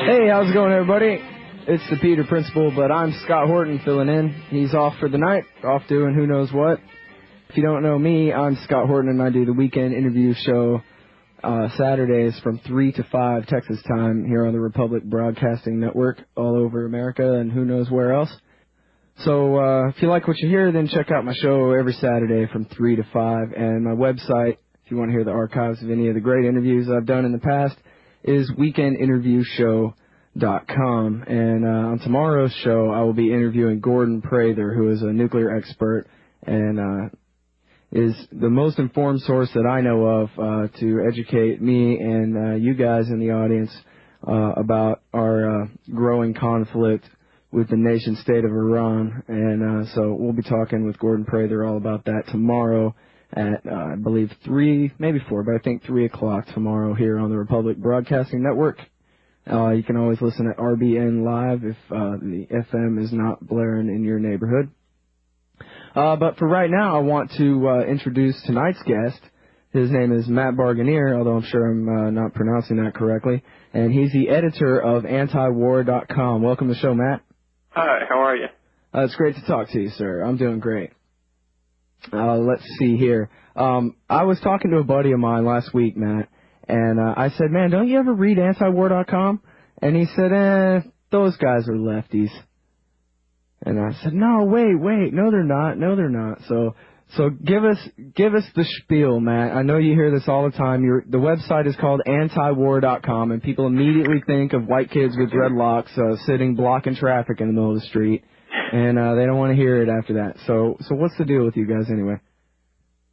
Hey, how's it going, everybody? It's the Peter Principal, but I'm Scott Horton filling in. He's off for the night, off doing who knows what. If you don't know me, I'm Scott Horton, and I do the weekend interview show Saturdays from 3 to 5 Texas time here on the Republic Broadcasting Network all over America and who knows where else. So if you like what you hear, then check out my show every Saturday from 3 to 5. And my website, if you want to hear the archives of any of the great interviews I've done in the past, is weekendinterviewshow.com. And on tomorrow's show, I will be interviewing Gordon Prather, who is a nuclear expert and is the most informed source that I know of to educate me and you guys in the audience about our growing conflict with the nation state of Iran. And so we'll be talking with Gordon Prather all about that tomorrow at, I believe, 3, maybe 4, but I think 3 o'clock tomorrow here on the Republic Broadcasting Network. You can always listen at RBN Live if the FM is not blaring in your neighborhood. But for right now, I want to introduce tonight's guest. His name is Matt Barganier, although I'm sure I'm not pronouncing that correctly. And he's the editor of antiwar.com. Welcome to the show, Matt. Hi, how are you? It's great to talk to you, sir. I'm doing great. Let's see here. I was talking to a buddy of mine last week, Matt, and I said, man, don't you ever read antiwar.com? And he said, those guys are lefties. And I said, no, wait, no, they're not. So give us the spiel, Matt. I know you hear this all the time. The website is called antiwar.com, and people immediately think of white kids with dreadlocks sitting blocking traffic in the middle of the street, and they don't want to hear it after that. So what's the deal with you guys anyway?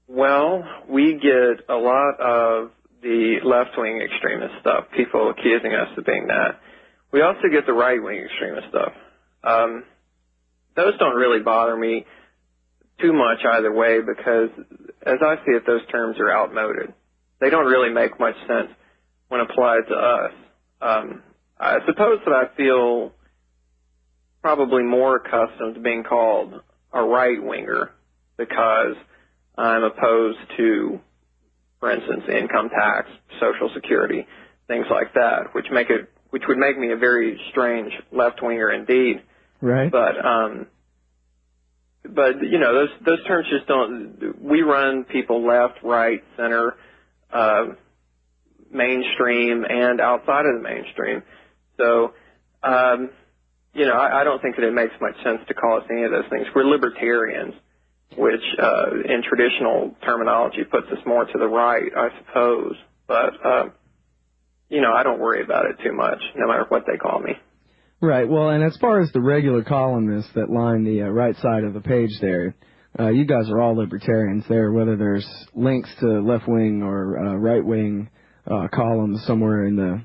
Well, we get a lot of the left-wing extremist stuff, people accusing us of being that. We also get the right-wing extremist stuff. Those don't really bother me too much either way because, as I see it, those terms are outmoded. They don't really make much sense when applied to us. I suppose that I feel probably more accustomed to being called a right-winger because I'm opposed to, for instance, income tax, Social Security, things like that, which would make me a very strange left-winger indeed. Right. But you know, those terms just don't. We run people left, right, center, mainstream, and outside of the mainstream. So, you know, I don't think that it makes much sense to call us any of those things. We're libertarians, which in traditional terminology puts us more to the right, I suppose. But you know, I don't worry about it too much, no matter what they call me. Right. Well, and as far as the regular columnists that line the right side of the page there, you guys are all libertarians there, whether there's links to left-wing or right-wing columns somewhere in the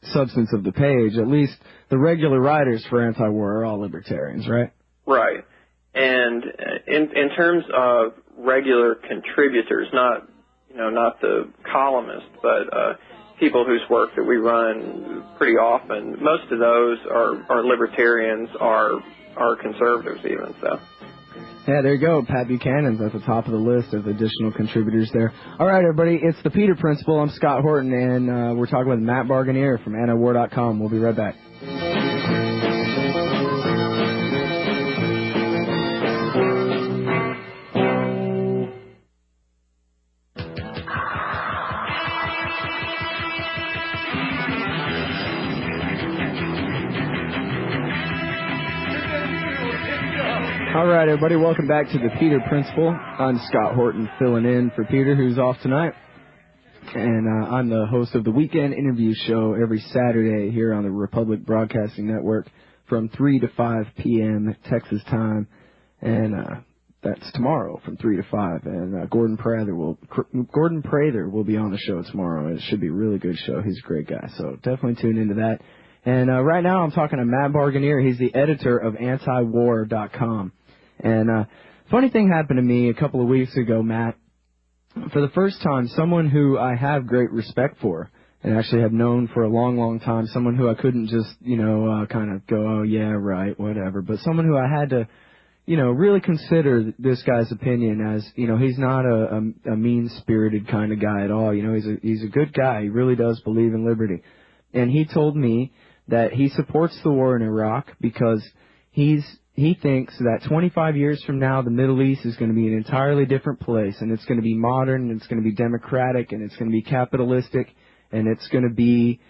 substance of the page. At least the regular writers for anti-war are all libertarians, right? Right. And in terms of regular contributors, not the columnists, but people whose work that we run pretty often, most of those are libertarians, are conservatives even, so. Yeah, there you go. Pat Buchanan's at the top of the list of additional contributors there. All right, everybody, it's the Peter Principal. I'm Scott Horton, and we're talking with Matt Barganier from antiwar.com. We'll be right back. All right, everybody, welcome back to the Peter Principal. I'm Scott Horton, filling in for Peter, who's off tonight. And I'm the host of the weekend interview show every Saturday here on the Republic Broadcasting Network from 3 to 5 p.m. Texas time. And that's tomorrow from 3 to 5. And Gordon Prather will be on the show tomorrow. It should be a really good show. He's a great guy, so definitely tune into that. And right now I'm talking to Matt Barganier. He's the editor of antiwar.com. And funny thing happened to me a couple of weeks ago, Matt. For the first time, someone who I have great respect for and actually have known for a long, long time, someone who I couldn't just, kind of go, oh, yeah, right, whatever, but someone who I had to, really consider this guy's opinion as, he's not a mean-spirited kind of guy at all. He's a good guy. He really does believe in liberty. And he told me that he supports the war in Iraq because he thinks that 25 years from now the Middle East is going to be an entirely different place, and it's going to be modern, and it's going to be democratic, and it's going to be capitalistic, and it's going to be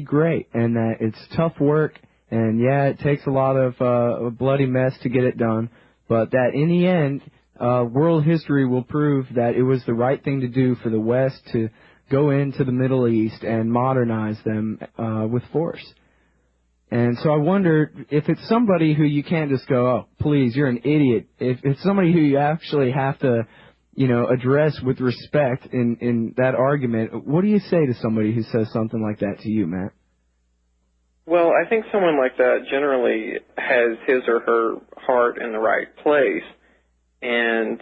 great, and that it's tough work, and yeah, it takes a lot of a bloody mess to get it done, but that in the end, world history will prove that it was the right thing to do for the West to go into the Middle East and modernize them with force. And so I wonder if it's somebody who you can't just go, oh, please, you're an idiot. If it's somebody who you actually have to, address with respect in that argument, what do you say to somebody who says something like that to you, Matt? Well, I think someone like that generally has his or her heart in the right place. And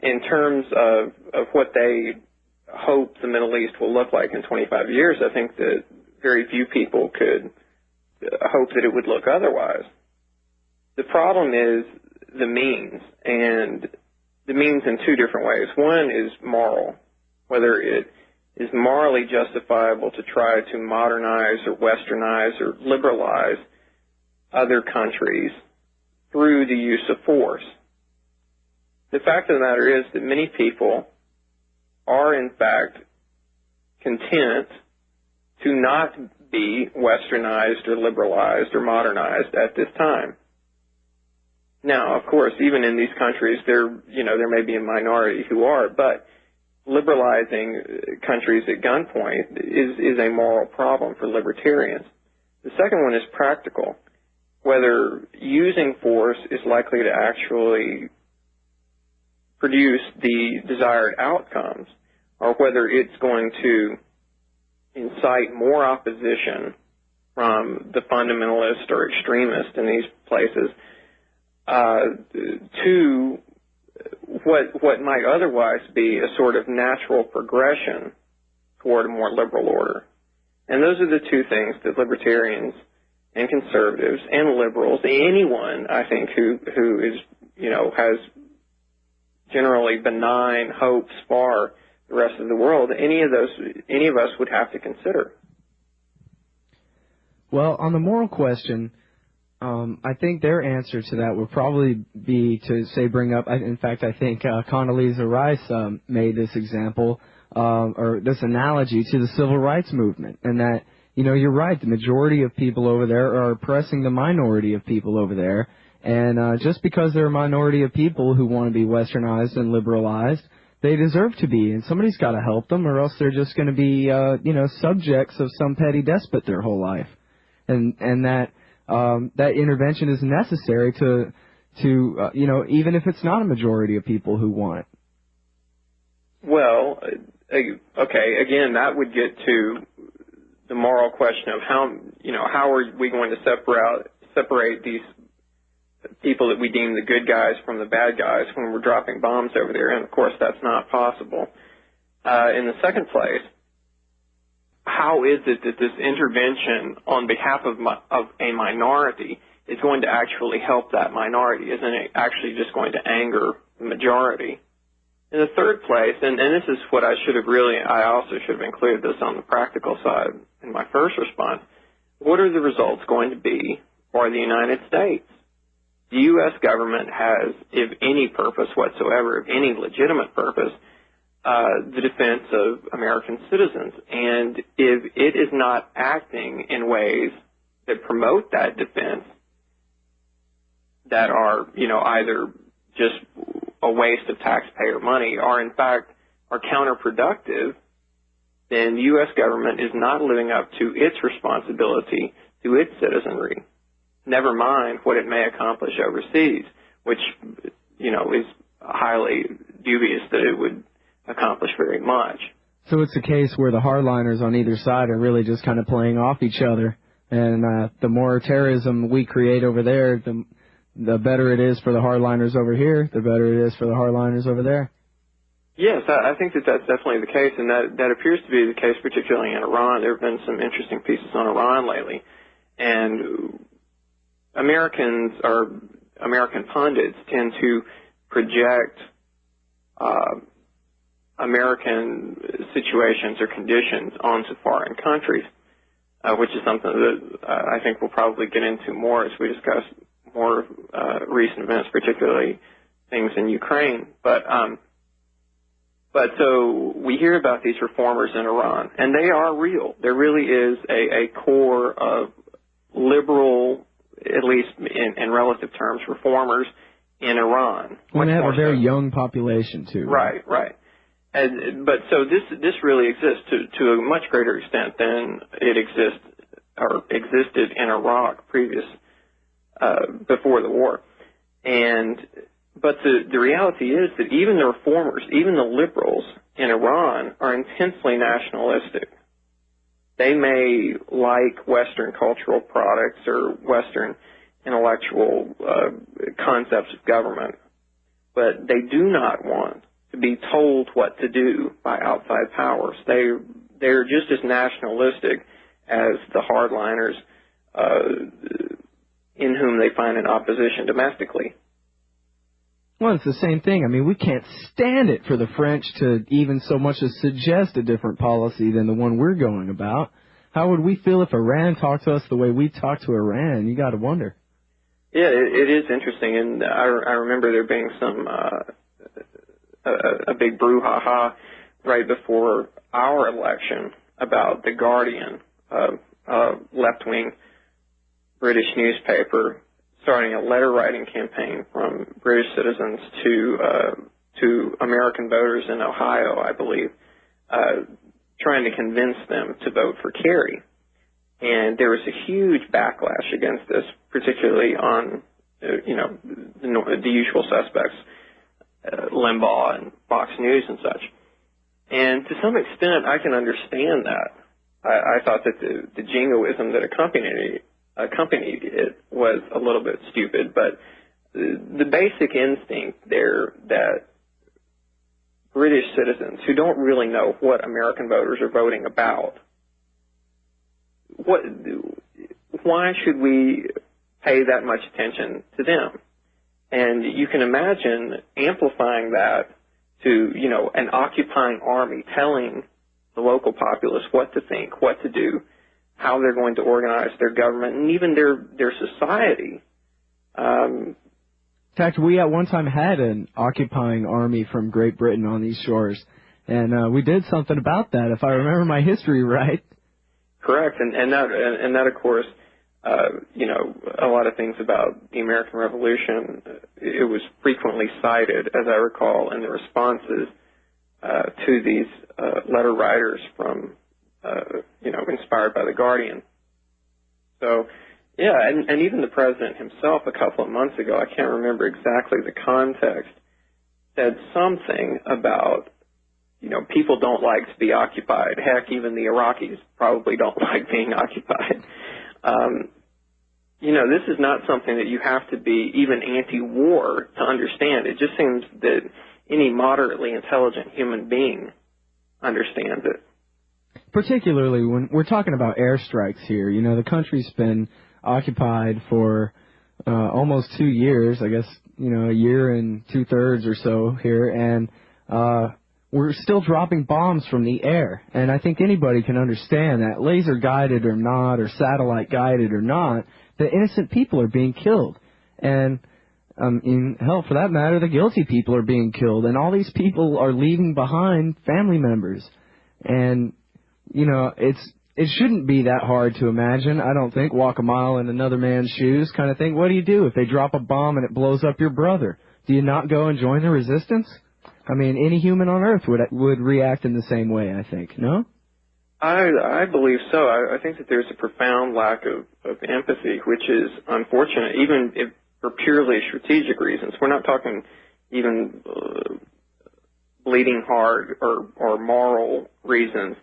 in terms of what they hope the Middle East will look like in 25 years, I think that very few people could hope that it would look otherwise. The problem is the means, and the means in two different ways. One is moral, whether it is morally justifiable to try to modernize or westernize or liberalize other countries through the use of force. The fact of the matter is that many people are, in fact, content to not be westernized or liberalized or modernized at this time. Now, of course, even in these countries, there may be a minority who are, but liberalizing countries at gunpoint is a moral problem for libertarians. The second one is practical, whether using force is likely to actually produce the desired outcomes, or whether it's going to incite more opposition from the fundamentalists or extremists in these places to what might otherwise be a sort of natural progression toward a more liberal order. And those are the two things that libertarians and conservatives and liberals, anyone, I think, who is, has generally benign hopes for the rest of the world, any of us would have to consider. Well, on the moral question, I think their answer to that would probably be to bring up. In fact, I think Condoleezza Rice made this example or this analogy to the civil rights movement, and that you're right. The majority of people over there are oppressing the minority of people over there. And just because there are a minority of people who want to be westernized and liberalized, they deserve to be, and somebody's got to help them, or else they're just going to be, subjects of some petty despot their whole life. And that intervention is necessary to even if it's not a majority of people who want it. Well, okay, again, that would get to the moral question of how are we going to separate these people that we deem the good guys from the bad guys when we're dropping bombs over there, and of course that's not possible. In the second place, how is it that this intervention on behalf of a minority is going to actually help that minority? Isn't it actually just going to anger the majority? In the third place, and this is what I also should have included this on the practical side in my first response, what are the results going to be for the United States? The U.S. government has, if any purpose whatsoever, if any legitimate purpose, the defense of American citizens. And if it is not acting in ways that promote that defense, that are, either just a waste of taxpayer money or, in fact, are counterproductive, then the U.S. government is not living up to its responsibility to its citizenry. Never mind what it may accomplish overseas, which, is highly dubious that it would accomplish very much. So it's a case where the hardliners on either side are really just kind of playing off each other, and the more terrorism we create over there, the better it is for the hardliners over here, the better it is for the hardliners over there. Yes, I think that's definitely the case, and that appears to be the case particularly in Iran. There have been some interesting pieces on Iran lately, and American pundits tend to project American situations or conditions onto foreign countries. which is something that I think we'll probably get into more as we discuss more recent events, particularly things in Ukraine. But so we hear about these reformers in Iran, and they are real. There really is a core of liberal, at least in relative terms, reformers in Iran. Well, they have a very young population too. Right. But so this really exists to a much greater extent than it existed in Iraq before the war. But the reality is that even the reformers, even the liberals in Iran are intensely nationalistic. They may like Western cultural products or Western intellectual concepts of government, but they do not want to be told what to do by outside powers. They're just as nationalistic as the hardliners in whom they find an opposition domestically. Well, it's the same thing. I mean, we can't stand it for the French to even so much as suggest a different policy than the one we're going about. How would we feel if Iran talked to us the way we talk to Iran? You got to wonder. Yeah, it is interesting, and I remember there being some a big brouhaha right before our election about The Guardian, a left-wing British newspaper, starting a letter-writing campaign from British citizens to American voters in Ohio, I believe, trying to convince them to vote for Kerry. And there was a huge backlash against this, particularly on, the usual suspects, Limbaugh and Fox News and such. And to some extent, I can understand that. I thought that the jingoism that accompanied it was a little bit stupid, but the basic instinct there that British citizens who don't really know what American voters are voting about, why should we pay that much attention to them? And you can imagine amplifying that to, an occupying army telling the local populace what to think, what to do, how they're going to organize their government, and even their society. In fact, we at one time had an occupying army from Great Britain on these shores, and we did something about that, if I remember my history right. Correct, and that of course, a lot of things about the American Revolution, it was frequently cited, as I recall, in the responses to these letter writers from, inspired by The Guardian. So, yeah, and even the president himself a couple of months ago, I can't remember exactly the context, said something about, people don't like to be occupied. Heck, even the Iraqis probably don't like being occupied. This is not something that you have to be even anti-war to understand. It just seems that any moderately intelligent human being understands it. Particularly when we're talking about airstrikes here. The country's been occupied for almost 2 years, I guess, a year and 2/3 or so here, and we're still dropping bombs from the air. And I think anybody can understand that, laser-guided or not, or satellite-guided or not, the innocent people are being killed. And, hell, for that matter, the guilty people are being killed. And all these people are leaving behind family members. And, it shouldn't be that hard to imagine, I don't think, walk a mile in another man's shoes kind of thing. What do you do if they drop a bomb and it blows up your brother? Do you not go and join the resistance? I mean, any human on Earth would react in the same way, I think, no? I believe so. I think that there's a profound lack of empathy, which is unfortunate, even if for purely strategic reasons. We're not talking even bleeding heart or moral reasons.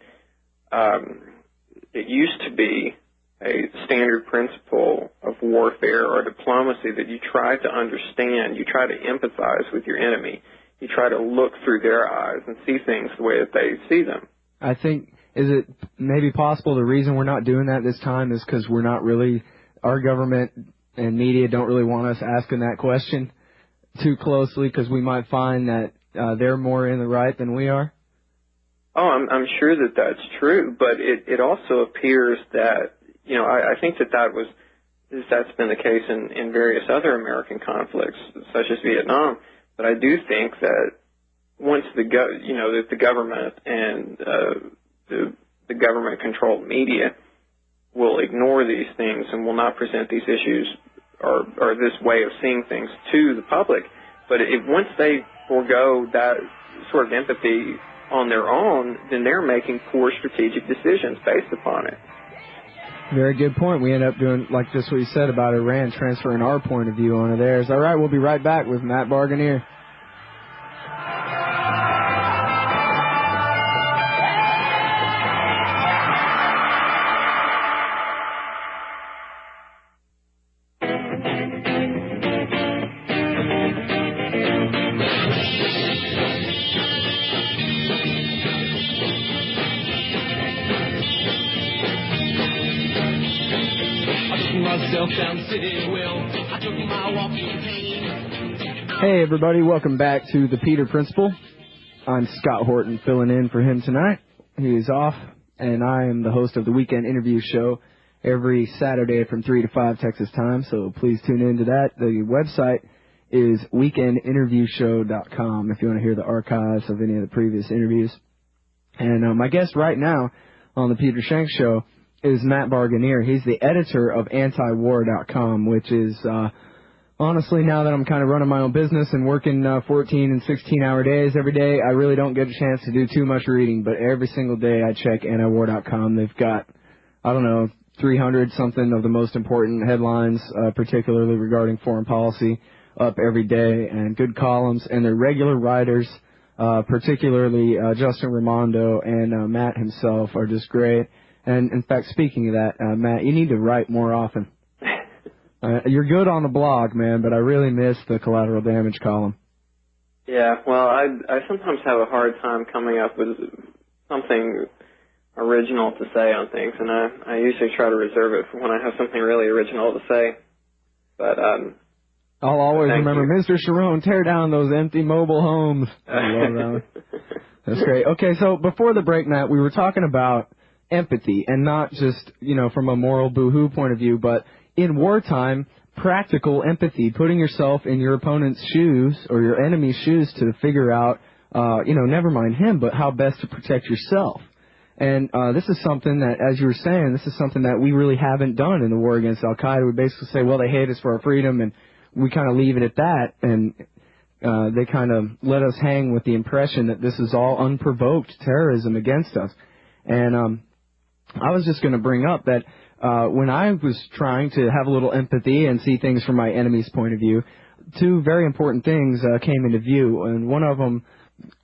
It used to be a standard principle of warfare or diplomacy that you try to understand, you try to empathize with your enemy, you try to look through their eyes and see things the way that they see them. I think, is it maybe possible the reason we're not doing that this time is because we're not really, our government and media don't really want us asking that question too closely because we might find that they're more in the right than we are? Oh, I'm sure that that's true, but it also appears that, I think that's been the case in various other American conflicts, such as Vietnam. But I do think that once that the government and the government-controlled media will ignore these things and will not present these issues or this way of seeing things to the public, but once they forego that sort of empathy on their own, then they're making poor strategic decisions based upon it. Very good point. We end up doing, like just what you said about Iran, transferring our point of view onto theirs. All right, we'll be right back with Matt Barganier. Hey everybody, welcome back to the Peter Principle. I'm Scott Horton filling in for him tonight. He is off, and I am the host of the weekend interview show every Saturday from 3 to 5 Texas time, so please tune in to that. The website is weekendinterviewshow.com if you want to hear the archives of any of the previous interviews. And my guest right now on the Peter Shanks Show is Matt Barganier. He's the editor of antiwar.com, which is... honestly, now that I'm kind of running my own business and working 14 and 16-hour days every day, I really don't get a chance to do too much reading. But every single day I check antiwar.com. They've got, 300-something of the most important headlines, particularly regarding foreign policy, up every day, and good columns. And their regular writers, particularly Justin Raimondo and Matt himself, are just great. And, in fact, speaking of that, Matt, you need to write more often. You're good on the blog, man, but I really miss the collateral damage column. Yeah, well, I sometimes have a hard time coming up with something original to say on things, and I usually try to reserve it for when I have something really original to say. But I'll always remember, Mr. Sharon, tear down those empty mobile homes. I love that one. That's great. Okay, so before the break, Matt, we were talking about empathy, and not just, from a moral boo-hoo point of view, but in wartime, practical empathy, putting yourself in your opponent's shoes or your enemy's shoes to figure out, never mind him, but how best to protect yourself. And this is something that, as you were saying, this is something that we really haven't done in the war against Al-Qaeda. We basically say, well, they hate us for our freedom, and we kind of leave it at that. And they kind of let us hang with the impression that this is all unprovoked terrorism against us. And I was just going to bring up that when I was trying to have a little empathy and see things from my enemy's point of view, two very important things came into view. And one of them,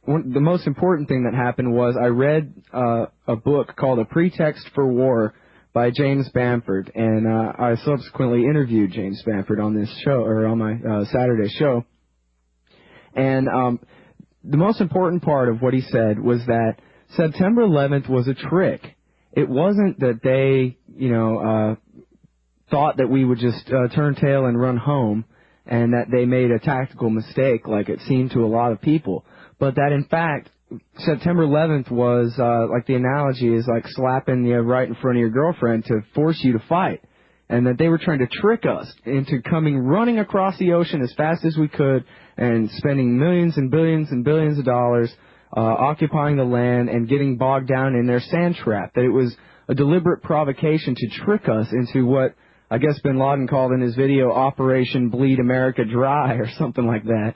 the most important thing that happened was I read a book called A Pretext for War by James Bamford. And I subsequently interviewed James Bamford on this show, or on my Saturday show. And the most important part of what he said was that September 11th was a trick. It wasn't that they, thought that we would just turn tail and run home, and that they made a tactical mistake like it seemed to a lot of people. But that, in fact, September 11th was, like the analogy is like slapping you right in front of your girlfriend to force you to fight. And that they were trying to trick us into coming running across the ocean as fast as we could and spending millions and billions of dollars occupying the land and getting bogged down in their sand trap. That it was a deliberate provocation to trick us into what I guess bin Laden called in his video Operation Bleed America Dry or something like that.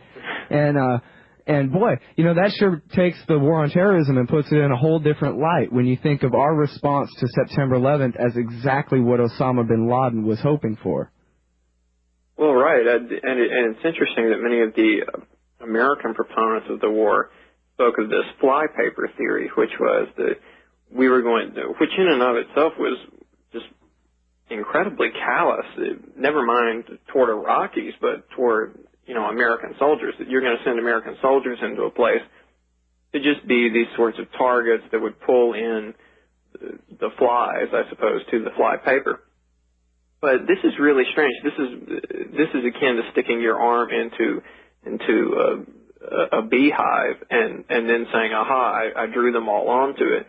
And boy, that sure takes the war on terrorism and puts it in a whole different light when you think of our response to September 11th as exactly what Osama bin Laden was hoping for. Well, right, and it's interesting that many of the American proponents of the war spoke of this flypaper theory, which was that we were which in and of itself was just incredibly callous, never mind toward Iraqis, but toward, American soldiers, that you're going to send American soldiers into a place to just be these sorts of targets that would pull in the flies, I suppose, to the flypaper. But this is really strange. This is akin to sticking your arm into a beehive and then saying, aha, I drew them all onto it.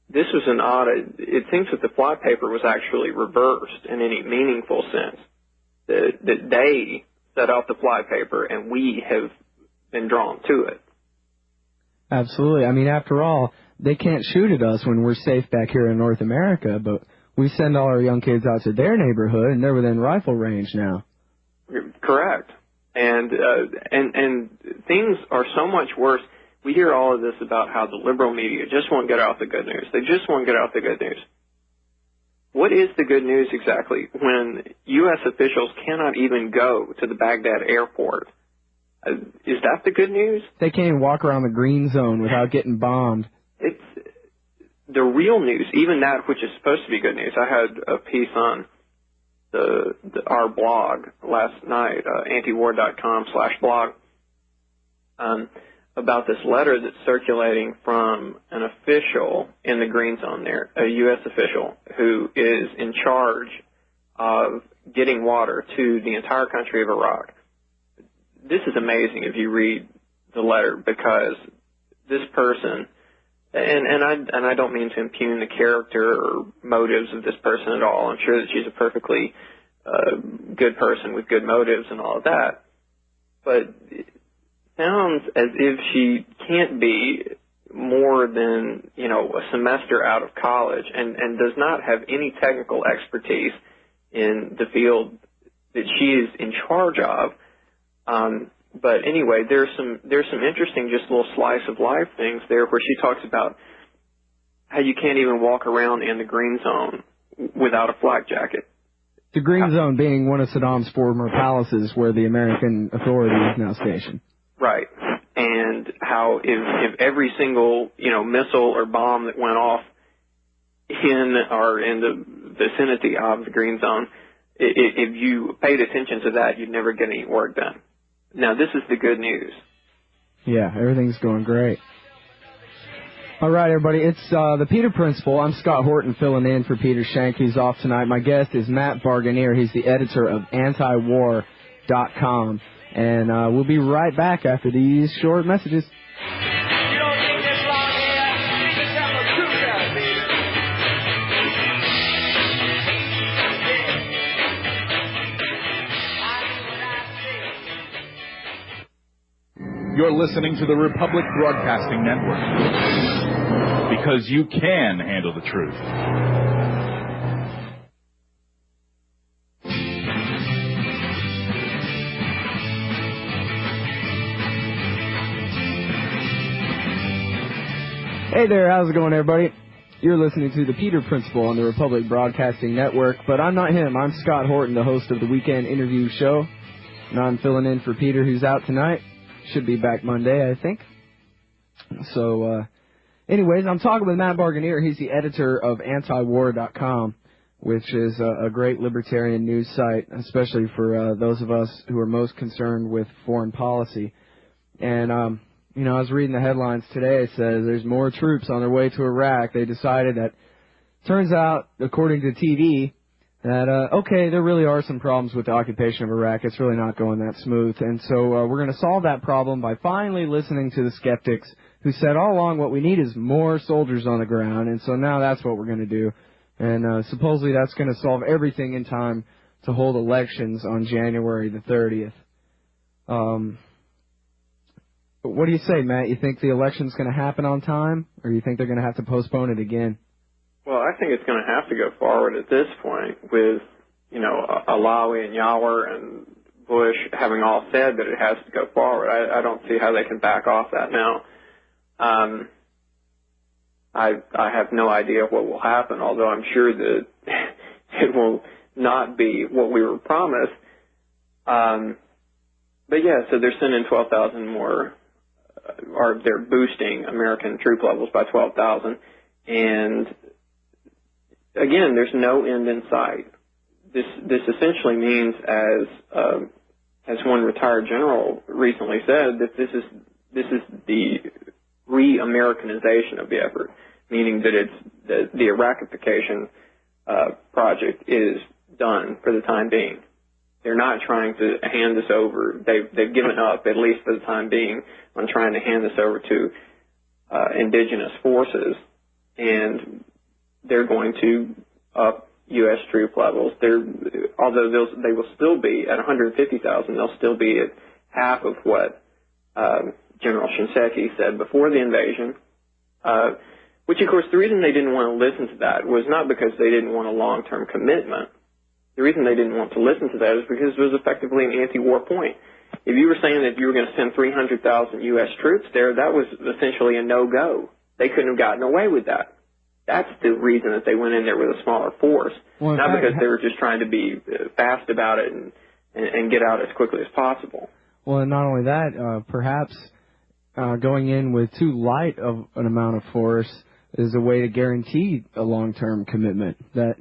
This was an odd, it seems that the flypaper was actually reversed in any meaningful sense, that they set out the flypaper and we have been drawn to it. Absolutely. I mean, after all, they can't shoot at us when we're safe back here in North America, but we send all our young kids out to their neighborhood and they're within rifle range now. Correct. And things are so much worse. We hear all of this about how the liberal media just won't get out the good news. They just won't get out the good news. What is the good news exactly when U.S. officials cannot even go to the Baghdad airport? Is that the good news? They can't even walk around the green zone without getting bombed. It's the real news, even that which is supposed to be good news. I had a piece on our blog last night, antiwar.com/blog, about this letter that's circulating from an official in the green zone there, a U.S. official who is in charge of getting water to the entire country of Iraq. This is amazing if you read the letter, because this person, and I don't mean to impugn the character or motives of this person at all. I'm sure that she's a perfectly good person with good motives and all of that. But it sounds as if she can't be more than, a semester out of college and does not have any technical expertise in the field that she is in charge of. But anyway, there's some interesting just little slice of life things there where she talks about how you can't even walk around in the green zone without a flak jacket. The green zone being one of Saddam's former palaces where the American authority is now stationed. Right. And how if every single, missile or bomb that went off in the vicinity of the green zone, if you paid attention to that, you'd never get any work done. Now, this is the good news. Yeah, everything's going great. All right, everybody, it's the Peter Principle. I'm Scott Horton filling in for Peter Shank, who's off tonight. My guest is Matt Barganier. He's the editor of antiwar.com. And we'll be right back after these short messages. You don't think this long here? You can tell the truth now, baby. You're listening to the Republic Broadcasting Network, because you can handle the truth. Hey there, how's it going, everybody? You're listening to the Peter Principle on the Republic Broadcasting Network, but I'm not him. I'm Scott Horton, the host of the Weekend Interview Show, and I'm filling in for Peter, who's out tonight. Should be back Monday, I think. So, anyways, I'm talking with Matt Barganier. He's the editor of antiwar.com, which is a great libertarian news site, especially for those of us who are most concerned with foreign policy. And, I was reading the headlines today. It says there's more troops on their way to Iraq. They decided that, turns out, according to TV, that, there really are some problems with the occupation of Iraq. It's really not going that smooth. And so we're going to solve that problem by finally listening to the skeptics who said all along what we need is more soldiers on the ground. And so now that's what we're going to do. And supposedly that's going to solve everything in time to hold elections on January the 30th. What do you say, Matt? You think the election's going to happen on time, or you think they're going to have to postpone it again? Well, I think it's going to have to go forward at this point with, Alawi and Yawar and Bush having all said that it has to go forward. I don't see how they can back off that now. I have no idea what will happen, although I'm sure that it will not be what we were promised. But yeah, so they're sending 12,000 more, or they're boosting American troop levels by 12,000, and again, there's no end in sight. This essentially means, as one retired general recently said, that this is the re-Americanization of the effort, meaning that the Iraqification project is done for the time being. They're not trying to hand this over. They've given up, at least for the time being, on trying to hand this over to indigenous forces, and they're going to up U.S. troop levels. Although they will still be at 150,000, they'll still be at half of what General Shinseki said before the invasion. Which, of course, the reason they didn't want to listen to that was not because they didn't want a long-term commitment. The reason they didn't want to listen to that is because it was effectively an anti-war point. If you were saying that you were going to send 300,000 U.S. troops there, that was essentially a no-go. They couldn't have gotten away with that. That's the reason that they went in there with a smaller force, not because they were just trying to be fast about it and get out as quickly as possible. Well, and not only that, perhaps going in with too light of an amount of force is a way to guarantee a long-term commitment. That,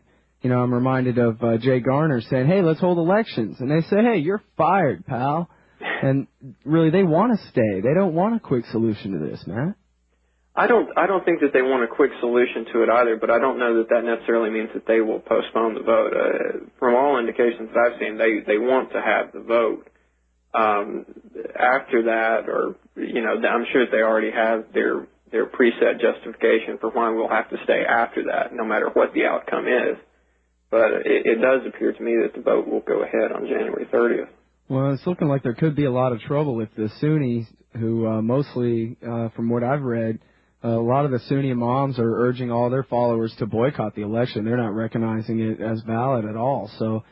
I'm reminded of Jay Garner saying, hey, let's hold elections. And they say, hey, you're fired, pal. And really, they want to stay. They don't want a quick solution to this, man. I don't think that they want a quick solution to it either, but I don't know that necessarily means that they will postpone the vote. From all indications that I've seen, they want to have the vote. After that, or, I'm sure that they already have their preset justification for why we'll have to stay after that, no matter what the outcome is. But it does appear to me that the vote will go ahead on January 30th. Well, it's looking like there could be a lot of trouble with the Sunnis, who mostly, from what I've read, a lot of the Sunni imams are urging all their followers to boycott the election. They're not recognizing it as valid at all. So,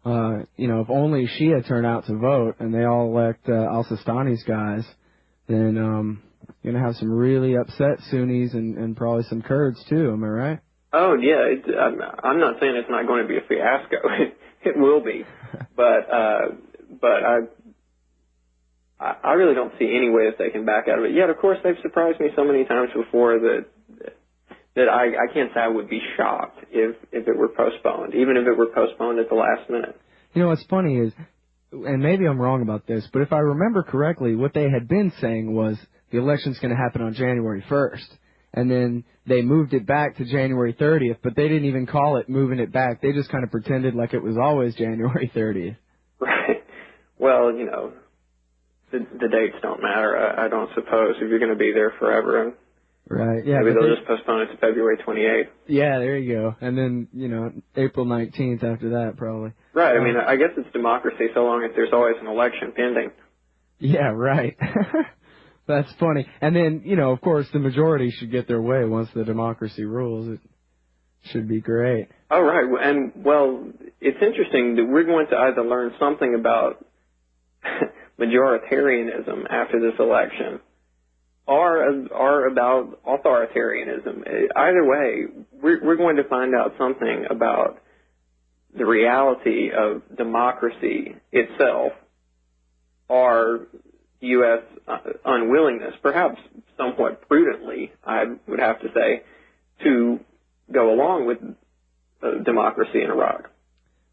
if only Shia turn out to vote and they all elect al-Sistani's guys, then you're going to have some really upset Sunnis and probably some Kurds too. Am I right? Oh, yeah. I'm not saying it's not going to be a fiasco. It will be. But I really don't see any way that they can back out of it. Yet, of course, they've surprised me so many times before that I can't say I would be shocked if it were postponed, even if it were postponed at the last minute. What's funny is, and maybe I'm wrong about this, but if I remember correctly, what they had been saying was the election's going to happen on January 1st. And then they moved it back to January 30th, but they didn't even call it moving it back. They just kind of pretended like it was always January 30th. Right. Well, the dates don't matter, I don't suppose, if you're going to be there forever. Right, yeah. Maybe they'll just postpone it to February 28th. Yeah, there you go. And then, April 19th after that, probably. Right, I mean, I guess it's democracy so long as there's always an election pending. Yeah, right. That's funny. And then, of course, the majority should get their way once the democracy rules. It should be great. Oh, right. And, it's interesting that we're going to either learn something about majoritarianism after this election or about authoritarianism. Either way, we're going to find out something about the reality of democracy itself, or U.S. unwillingness, perhaps somewhat prudently, I would have to say, to go along with democracy in Iraq.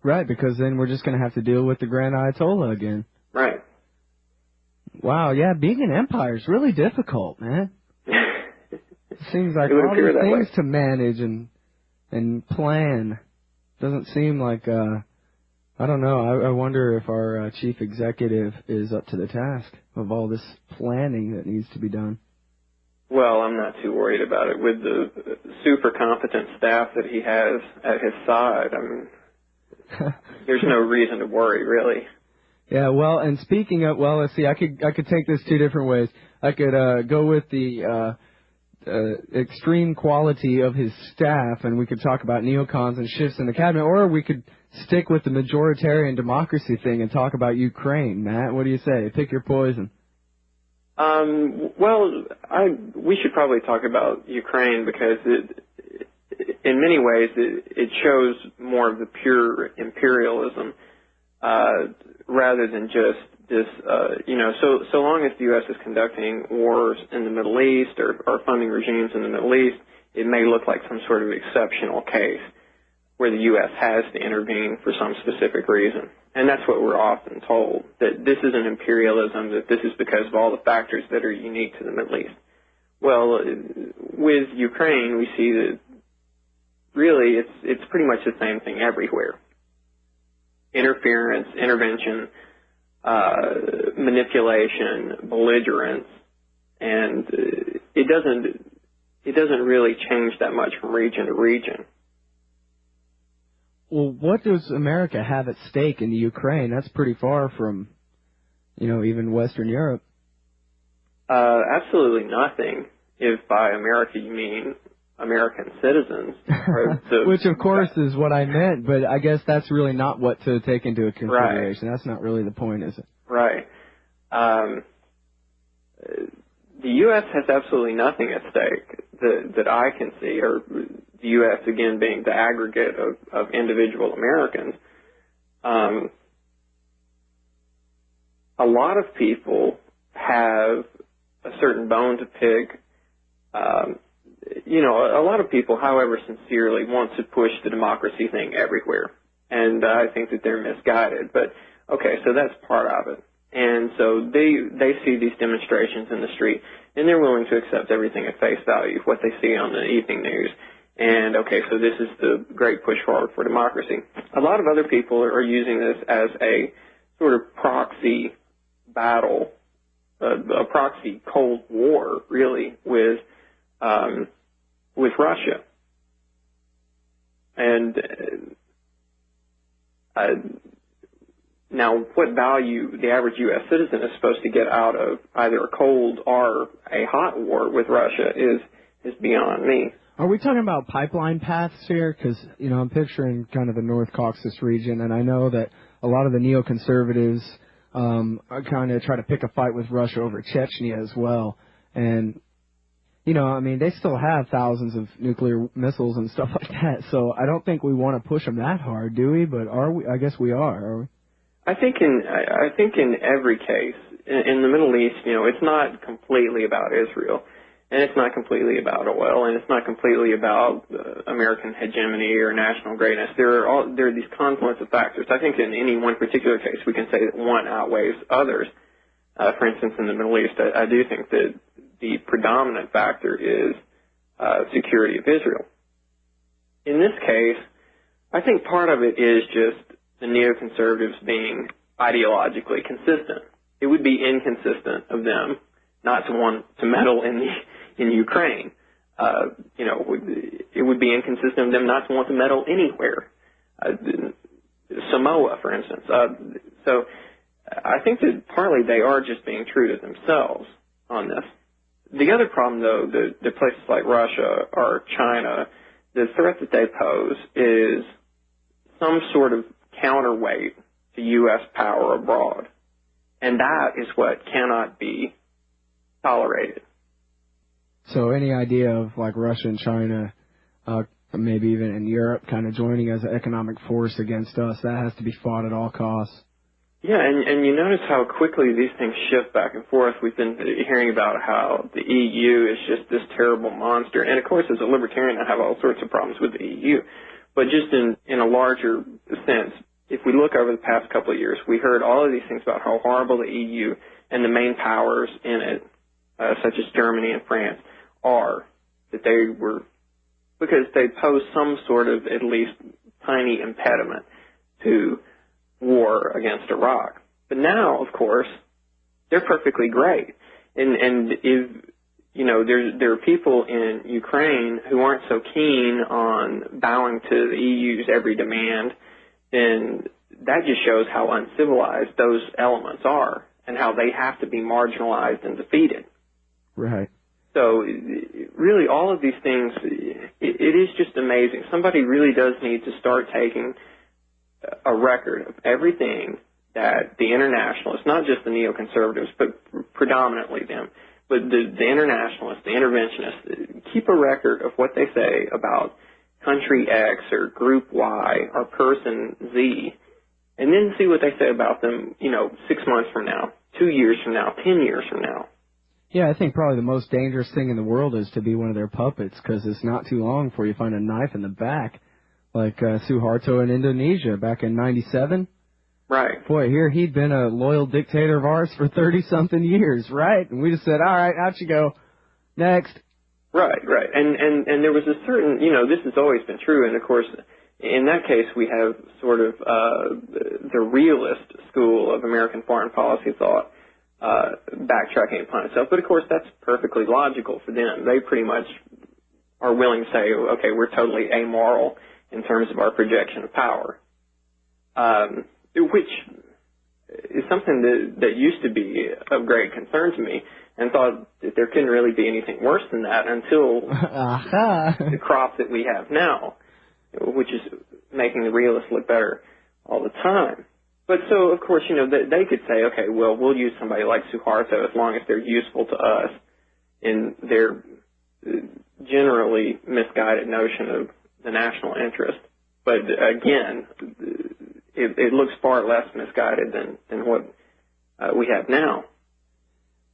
Right, because then we're just going to have to deal with the Grand Ayatollah again. Right. Wow, yeah, being an empire is really difficult, man. It seems like all appear these that things way. to manage and plan. Doesn't seem like, I don't know, I wonder if our chief executive is up to the task of all this planning that needs to be done. Well, I'm not too worried about it. With the super competent staff that he has at his side, I mean, there's no reason to worry, really. Yeah, well, and speaking of, let's see, I could take this two different ways. I could go with the extreme quality of his staff, and we could talk about neocons and shifts in the cabinet, or we could stick with the majoritarian democracy thing and talk about Ukraine. Matt, what do you say? Pick your poison. We should probably talk about Ukraine because in many ways, it shows more of the pure imperialism rather than just this, so long as the U.S. is conducting wars in the Middle East or funding regimes in the Middle East, it may look like some sort of exceptional case where the U.S. has to intervene for some specific reason. And that's what we're often told, that this isn't imperialism, that this is because of all the factors that are unique to the Middle East. Well, with Ukraine, we see that really it's pretty much the same thing everywhere. interference, intervention, manipulation, belligerence, and it doesn't really change that much from region to region. Well, what does America have at stake in the Ukraine? That's pretty far from, even Western Europe. Absolutely nothing. If by America you mean American citizens. Which, of course, is what I meant, but I guess that's really not what to take into consideration. Right. That's not really the point, is it? Right. The U.S. has absolutely nothing at stake that I can see, or the U.S., again, being the aggregate of individual Americans. A lot of people have a certain bone to pick. A lot of people, however sincerely, want to push the democracy thing everywhere. And I think that they're misguided. But, okay, so that's part of it. And so they see these demonstrations in the street, and they're willing to accept everything at face value, what they see on the evening news. And, okay, so this is the great push forward for democracy. A lot of other people are using this as a sort of proxy battle, a proxy Cold War, really, with Russia. And now, what value the average U.S. citizen is supposed to get out of either a cold or a hot war with Russia is beyond me. Are we talking about pipeline paths here? Because, I'm picturing kind of the North Caucasus region, and I know that a lot of the neoconservatives kind of try to pick a fight with Russia over Chechnya as well. And, they still have thousands of nuclear missiles and stuff like that, so I don't think we want to push them that hard, do we? But are we? I guess we are we? I think in every case, in the Middle East, it's not completely about Israel, and it's not completely about oil, and it's not completely about American hegemony or national greatness. There are these confluence of factors. I think in any one particular case, we can say that one outweighs others. For instance, in the Middle East, I do think that the predominant factor is security of Israel. In this case, I think part of it is just the neoconservatives being ideologically consistent. It would be inconsistent of them not to want to meddle in Ukraine. It would be inconsistent of them not to want to meddle anywhere. Samoa, for instance. So I think that partly they are just being true to themselves on this. The other problem, though, the places like Russia or China, the threat that they pose is some sort of counterweight to U.S. power abroad. And that is what cannot be tolerated. So any idea of like Russia and China, maybe even in Europe, kind of joining as an economic force against us, that has to be fought at all costs. Yeah, and you notice how quickly these things shift back and forth. We've been hearing about how the EU is just this terrible monster. And, of course, as a libertarian, I have all sorts of problems with the EU. But just in a larger sense, if we look over the past couple of years, we heard all of these things about how horrible the EU and the main powers in it, such as Germany and France, are, that they were, because they pose some sort of at least tiny impediment to war against Iraq. But now, of course, they're perfectly great. And if, there are people in Ukraine who aren't so keen on bowing to the EU's every demand, then that just shows how uncivilized those elements are and how they have to be marginalized and defeated. Right. So really all of these things, it is just amazing. Somebody really does need to start taking a record of everything that the internationalists, not just the neoconservatives, but predominantly them, but the internationalists, the interventionists, keep a record of what they say about country X or group Y or person Z, and then see what they say about them, 6 months from now, 2 years from now, 10 years from now. Yeah, I think probably the most dangerous thing in the world is to be one of their puppets, because it's not too long before you find a knife in the back, like Suharto in Indonesia back in 97. Right. Boy, here he'd been a loyal dictator of ours for 30-something years, right? And we just said, all right, out you go. Next. Right. And there was a certain, this has always been true, and of course, in that case, we have sort of the realist school of American foreign policy thought backtracking upon itself. But, of course, that's perfectly logical for them. They pretty much are willing to say, okay, we're totally amoral in terms of our projection of power, which is something that used to be of great concern to me, and thought that there couldn't really be anything worse than that until the crop that we have now, which is making the realists look better all the time. But so, of course, they could say, okay, well, we'll use somebody like Suharto as long as they're useful to us in their generally misguided notion of the national interest. But again, it looks far less misguided than what we have now.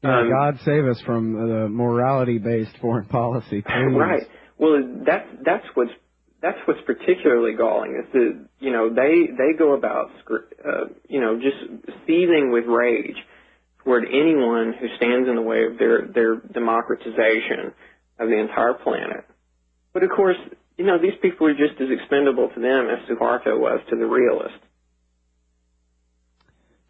God save us from the morality-based foreign policy, please. Right. Well, that's what's particularly galling is that they go about just seething with rage toward anyone who stands in the way of their democratization of the entire planet. But of course, these people are just as expendable to them as Suharto was to the realists.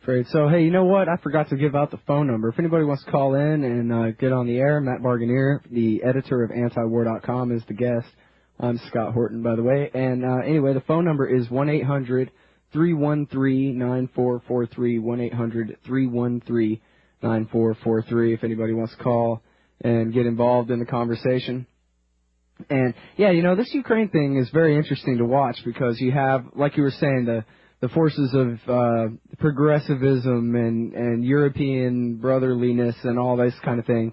Great. So, hey, you know what? I forgot to give out the phone number. If anybody wants to call in and get on the air, Matt Barganier, the editor of antiwar.com, is the guest. I'm Scott Horton, by the way. And anyway, the phone number is 1-800-313-9443, 1-800-313-9443, if anybody wants to call and get involved in the conversation. And, yeah, this Ukraine thing is very interesting to watch because you have, like you were saying, the forces of progressivism and European brotherliness and all this kind of thing,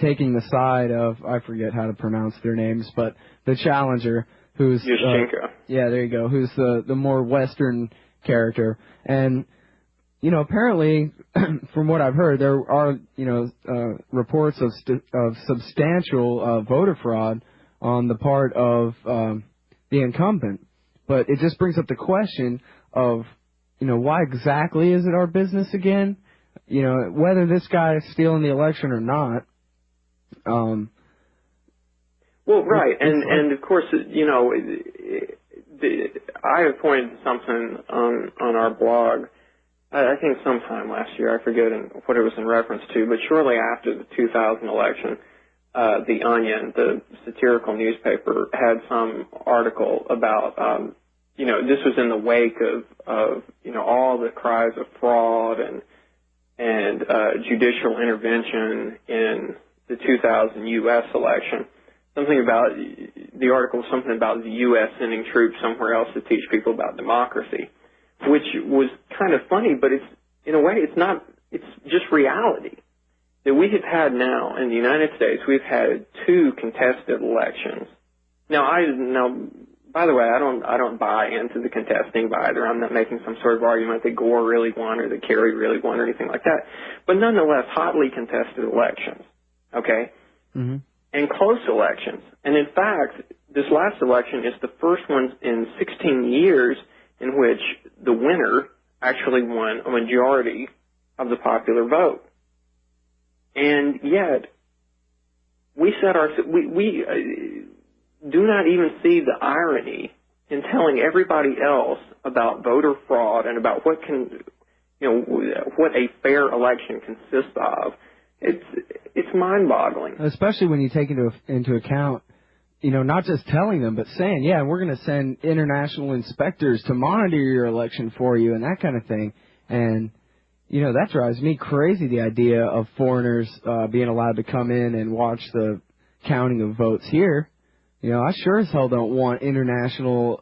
taking the side of, I forget how to pronounce their names, but the challenger, who's Yushchenko. Yeah, there you go. Who's the more Western character. And apparently, from what I've heard, there are reports of substantial voter fraud on the part of the incumbent. But it just brings up the question of, why exactly is it our business again? Whether this guy is stealing the election or not. Well, right. And of course, I have pointed to something on our blog, I think sometime last year, I forget what it was in reference to, but shortly after the 2000 election, The Onion, the satirical newspaper, had some article about, this was in the wake of all the cries of fraud and judicial intervention in the 2000 U.S. election. Something about the article, something about the U.S. sending troops somewhere else to teach people about democracy, which was kind of funny, but it's, in a way, it's just reality. That we have had now in the United States, we've had 2 contested elections. Now, by the way, I don't buy into the contesting by either. I'm not making some sort of argument that Gore really won or that Kerry really won or anything like that. But nonetheless, hotly contested elections, okay? Mm-hmm. And close elections. And in fact, this last election is the first one in 16 years in which the winner actually won a majority of the popular vote. And yet, we do not even see the irony in telling everybody else about voter fraud and about what a fair election consists of. It's mind-boggling. Especially when you take into account, not just telling them, but saying, yeah, we're going to send international inspectors to monitor your election for you and that kind of thing. And, that drives me crazy, the idea of foreigners being allowed to come in and watch the counting of votes here. I sure as hell don't want international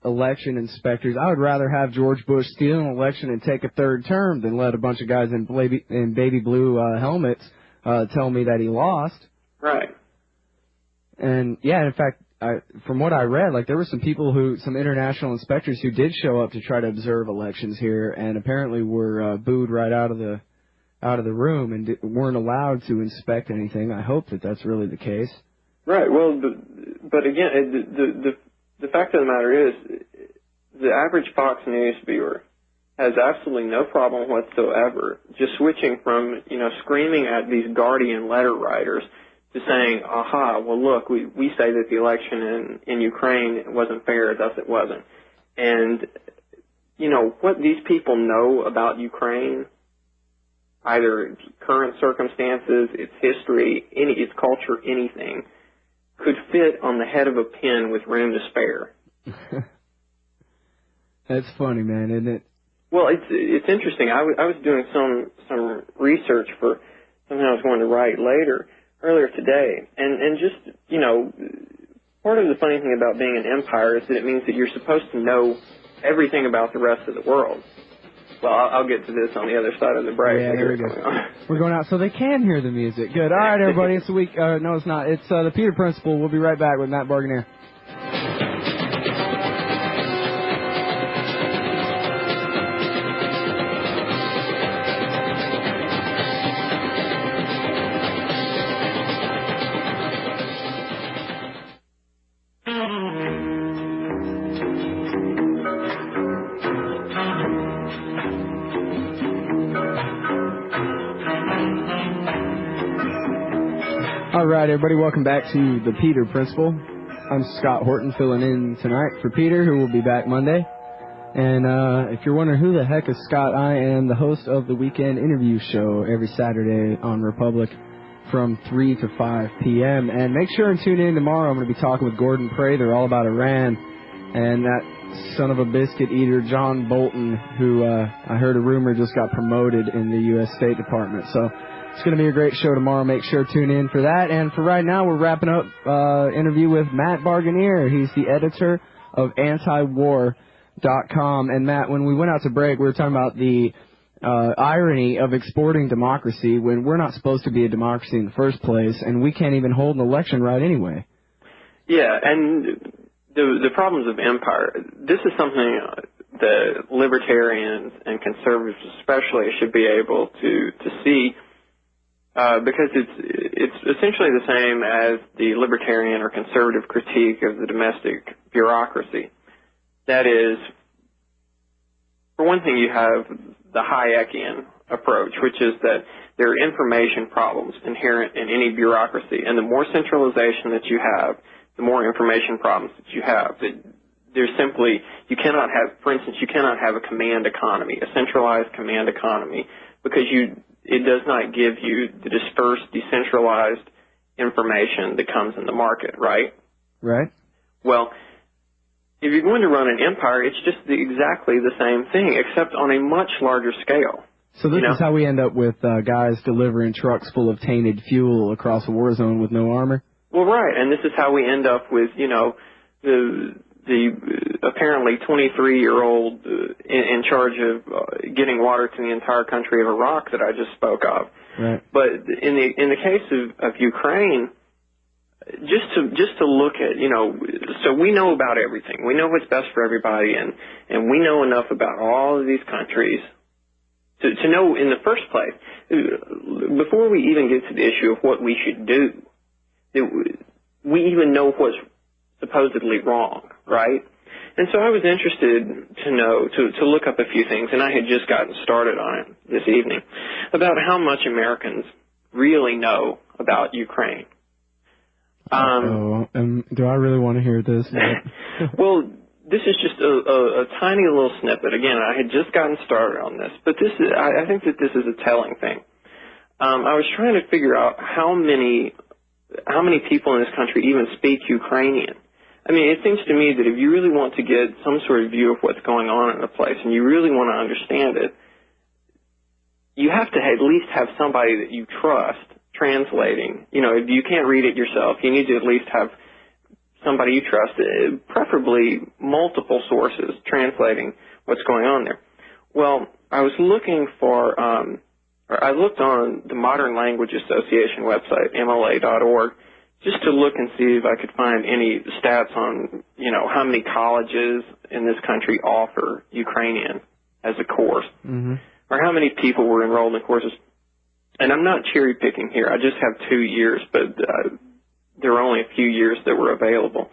election inspectors. I would rather have George Bush steal an election and take a third term than let a bunch of guys in baby blue helmets tell me that he lost. Right. And, yeah, in fact, from what I read, there were some international inspectors who did show up to try to observe elections here and apparently were booed right out of the room and weren't allowed to inspect anything. I hope that that's really the case. Right. Well, but again, the fact of the matter is, the average Fox News viewer has absolutely no problem whatsoever just switching from, screaming at these Guardian letter writers to saying, aha, well, look, we say that the election in Ukraine wasn't fair, thus it wasn't. And, you know, what these people know about Ukraine, either current circumstances, its history, its culture, anything, could fit on the head of a pin with room to spare. That's funny, man, isn't it? Well, it's interesting. I was doing some research for something I was going to write earlier today, and just, you know, part of the funny thing about being an empire is that it means that you're supposed to know everything about the rest of the world. Well, I'll get to this on the other side of the break. Yeah, there we go. We're going out so they can hear the music. Good. All right, everybody. It's the week. No, it's not. It's the Peter Principle. We'll be right back with Matt Barganier. All right, everybody, welcome back to the Peter Principle. I'm Scott Horton, filling in tonight for Peter, who will be back Monday. And if you're wondering who the heck is Scott, I am the host of the weekend interview show every Saturday on Republic from 3 to 5 p.m. And make sure and tune in tomorrow. I'm going to be talking with Gordon Prather all about Iran and that son of a biscuit eater, John Bolton, who I heard a rumor just got promoted in the U.S. State Department. So it's going to be a great show tomorrow. Make sure to tune in for that. And for right now, we're wrapping up interview with Matt Barganier. He's the editor of antiwar.com. And Matt, when we went out to break, we were talking about the irony of exporting democracy when we're not supposed to be a democracy in the first place, and we can't even hold an election right anyway. Yeah, and the problems of empire, this is something that libertarians and conservatives especially should be able to see. Because it's essentially the same as the libertarian or conservative critique of the domestic bureaucracy. That is, for one thing, you have the Hayekian approach, which is that there are information problems inherent in any bureaucracy, and the more centralization that you have, the more information problems that you have. There's simply, you cannot have, for instance, you cannot have a command economy, a centralized command economy, because it does not give you the dispersed, decentralized information that comes in the market, right? Right. Well, if you're going to run an empire, it's just exactly the same thing, except on a much larger scale. So this is how we end up with guys delivering trucks full of tainted fuel across a war zone with no armor? Well, right, and this is how we end up with, you know, the apparently 23-year-old in charge of getting water to the entire country of Iraq that I just spoke of. Right. But in the case of Ukraine, just to look at, you know, so we know about everything. We know what's best for everybody, and we know enough about all of these countries to know in the first place, before we even get to the issue of what we should do, we even know what's supposedly wrong, right? And so I was interested to know, to look up a few things, and I had just gotten started on it this evening, about how much Americans really know about Ukraine. Do I really want to hear this? Well, this is just a tiny little snippet. Again, I had just gotten started on this, but I think that this is a telling thing. I was trying to figure out how many people in this country even speak Ukrainian. I mean, it seems to me that if you really want to get some sort of view of what's going on in a place and you really want to understand it, you have to at least have somebody that you trust translating. You know, if you can't read it yourself, you need to at least have somebody you trust, preferably multiple sources translating what's going on there. Well, I was looking for, I looked on the Modern Language Association website, MLA.org, just to look and see if I could find any stats on, you know, how many colleges in this country offer Ukrainian as a course, or how many people were enrolled in courses. And I'm not cherry picking here. I just have 2 years, but there were only a few years that were available.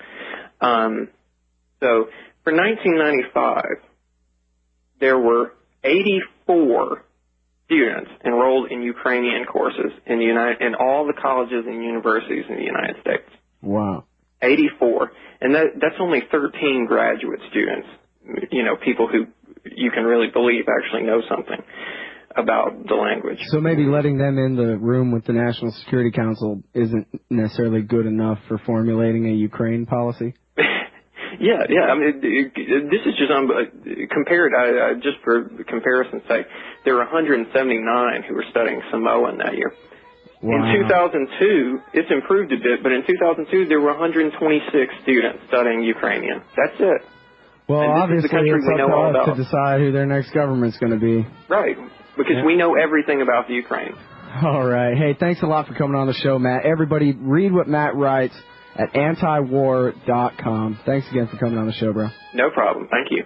So for 1995, there were 84 students enrolled in Ukrainian courses in all the colleges and universities in the United States. Wow. 84. And that's only 13 graduate students, people who you can really believe actually know something about the language. So maybe letting them in the room with the National Security Council isn't necessarily good enough for formulating a Ukraine policy? Yeah. I mean, this is just compared. Just for comparison's sake, there were 179 who were studying Samoan that year. Wow. In 2002, it's improved a bit, but in 2002 there were 126 students studying Ukrainian. That's it. Well, obviously, it's up to us to decide who their next government's going to be. Right, because we know everything about the Ukraine. All right. Hey, thanks a lot for coming on the show, Matt. Everybody, read what Matt writes at antiwar.com. Thanks again for coming on the show, bro. No problem. Thank you.